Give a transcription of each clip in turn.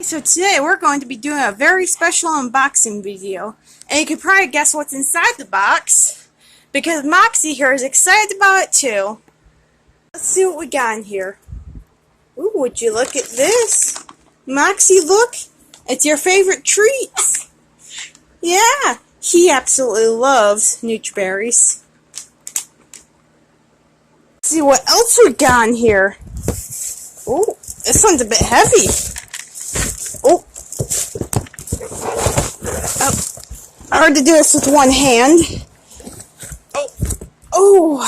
So today we're going to be doing a very special unboxing video. And you can probably guess what's inside the box, because Moxxie here is excited about it too. Let's see what we got in here. Ooh, would you look at this? Moxxie, look! It's your favorite treats! Yeah, he absolutely loves Nutri-Berries. Let's see what else we got in here. Ooh, this one's a bit heavy. Oh, hard to do this with one hand. Oh,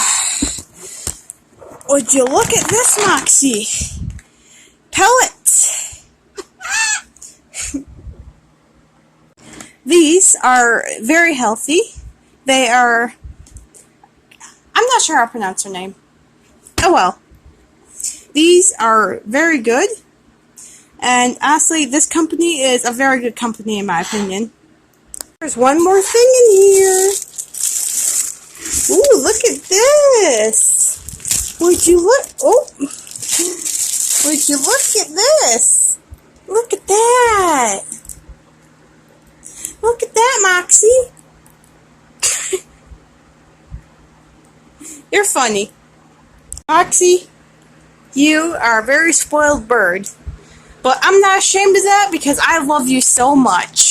would you look at this, Moxxie? Pellets. These are very healthy. They are, I'm not sure how to pronounce her name. Oh well. These are very good. And honestly, this company is a very good company in my opinion. There's one more thing in here. Ooh, look at this. Would you look? Oh, would you look at this? Look at that. Look at that, Moxxie. You're funny. Moxxie, you are a very spoiled bird. But I'm not ashamed of that because I love you so much.